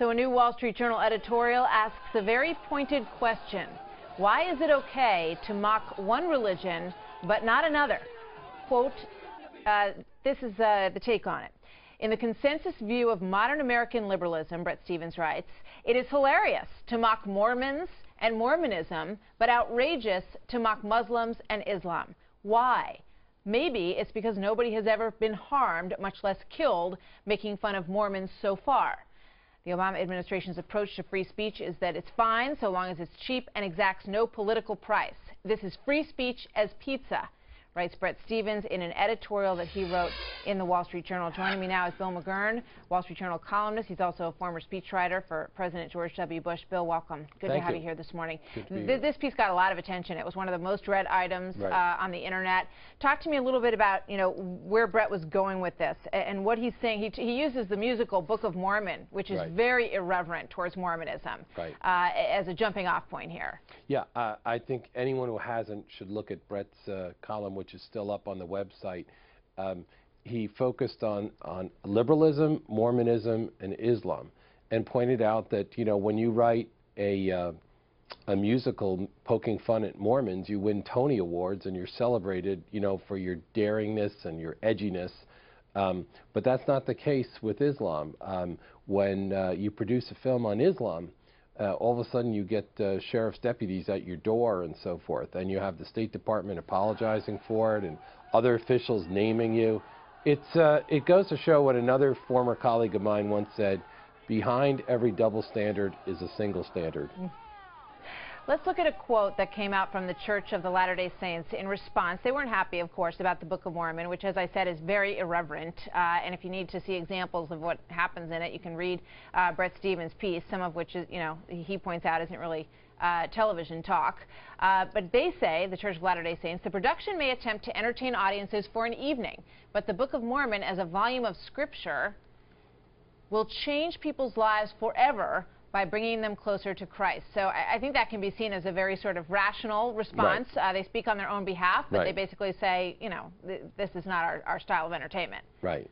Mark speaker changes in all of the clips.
Speaker 1: So a new Wall Street Journal editorial asks a very pointed question. Why is it okay to mock one religion but not another? Quote, this is the take on it. In the consensus view of modern American liberalism, Bret Stephens writes, it is hilarious to mock Mormons and Mormonism, but outrageous to mock Muslims and Islam. Why? Maybe it's because nobody has ever been harmed, much less killed, making fun of Mormons so far. The Obama administration's approach to free speech is that it's fine so long as it's cheap and exacts no political price. This is free speech as pizza, writes Bret Stephens in an editorial that he wrote in the Wall Street Journal. Joining me now is Bill McGurn, Wall Street Journal columnist. He's also a former speechwriter for President George W. Bush. Bill, welcome. Good to have you here this morning. This piece got a lot of attention. It was one of the most read items on the internet. Talk to me a little bit about, where Bret was going with this and what he's saying. He uses the musical Book of Mormon, which is very irreverent towards Mormonism, as a jumping off point here.
Speaker 2: Yeah, I think anyone who hasn't should look at Bret's column, which is still up on the website. He focused on liberalism, Mormonism, and Islam, and pointed out that when you write a musical poking fun at Mormons, you win Tony Awards and you're celebrated, for your daringness and your edginess. But that's not the case with Islam. When you produce a film on Islam, all of a sudden you get sheriff's deputies at your door and so forth, and you have the State Department apologizing for it and other officials naming you. It goes to show what another former colleague of mine once said: behind every double standard is a single standard.
Speaker 1: Let's look at a quote that came out from the Church of the Latter-day Saints in response. They weren't happy, of course, about the Book of Mormon, which, as I said, is very irreverent. And if you need to see examples of what happens in it, you can read Bret Stephens' piece, some of which is, he points out isn't really television talk. But they say, the Church of Latter-day Saints, the production may attempt to entertain audiences for an evening, but the Book of Mormon, as a volume of scripture, will change people's lives forever by bringing them closer to Christ. So I think that can be seen as a very sort of rational response. They speak on their own behalf, but they basically say, this is not our style of entertainment. Right.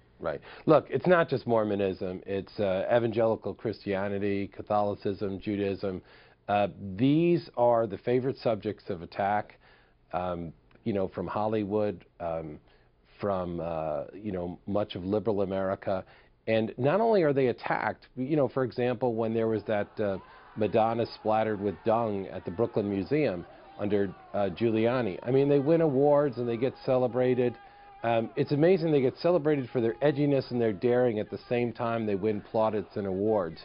Speaker 2: Look, it's not just Mormonism. It's evangelical Christianity, Catholicism, Judaism. These are the favorite subjects of attack, from Hollywood, from, much of liberal America. And not only are they attacked, for example, when there was that Madonna splattered with dung at the Brooklyn Museum under Giuliani. I mean, they win awards and they get celebrated. It's amazing they get celebrated for their edginess and their daring at the same time they win plaudits and awards.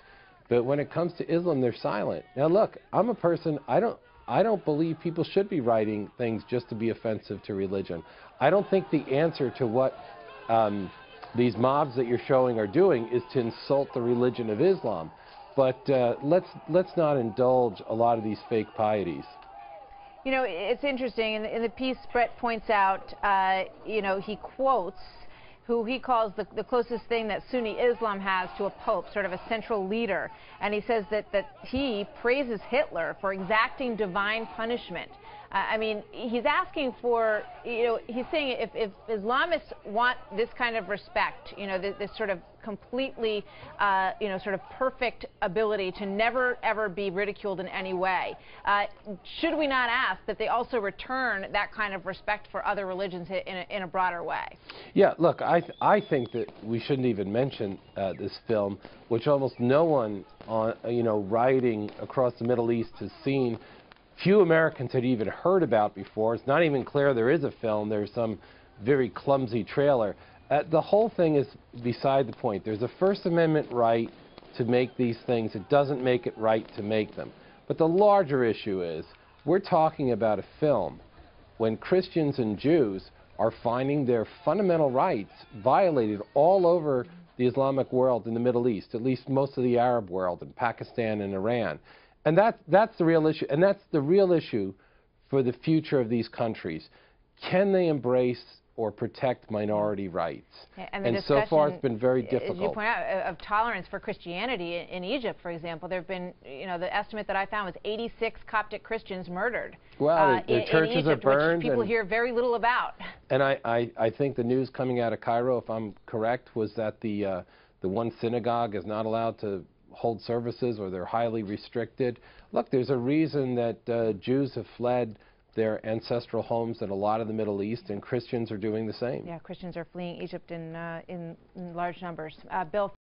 Speaker 2: But when it comes to Islam, they're silent. Now, look, I'm a person, I don't believe people should be writing things just to be offensive to religion. I don't think the answer to what these mobs that you're showing are doing is to insult the religion of Islam. But let's not indulge a lot of these fake pieties.
Speaker 1: It's interesting. In the piece, Bret points out, he quotes who he calls the closest thing that Sunni Islam has to a pope, sort of a central leader. And he says that he praises Hitler for exacting divine punishment. I mean, he's asking for, he's saying if Islamists want this kind of respect, this sort of completely, sort of perfect ability to never, ever be ridiculed in any way, should we not ask that they also return that kind of respect for other religions in a broader way? Yeah,
Speaker 2: look, I think that we shouldn't even mention this film, which almost no one on, rioting across the Middle East has seen. Few Americans had even heard about before. It's not even clear there is a film. There's some very clumsy trailer. The whole thing is beside the point. There's a First Amendment right to make these things. It doesn't make it right to make them. But the larger issue is we're talking about a film when Christians and Jews are finding their fundamental rights violated all over the Islamic world in the Middle East, at least most of the Arab world, in Pakistan and Iran. And that's the real issue, and that's the real issue for the future of these countries. Can they embrace or protect minority rights? And so far it's been very difficult.
Speaker 1: As you point out, of tolerance for Christianity in Egypt, for example, there have been, the estimate that I found was 86 Coptic Christians murdered.
Speaker 2: Well, their churches
Speaker 1: in Egypt,
Speaker 2: are burned.
Speaker 1: Which people hear very little about.
Speaker 2: And I think the news coming out of Cairo, if I'm correct, was that the one synagogue is not allowed to hold services or they're highly restricted. Look, there's a reason that Jews have fled their ancestral homes in a lot of the Middle East, and Christians are doing the same.
Speaker 1: Yeah, Christians are fleeing Egypt in large numbers. Bill.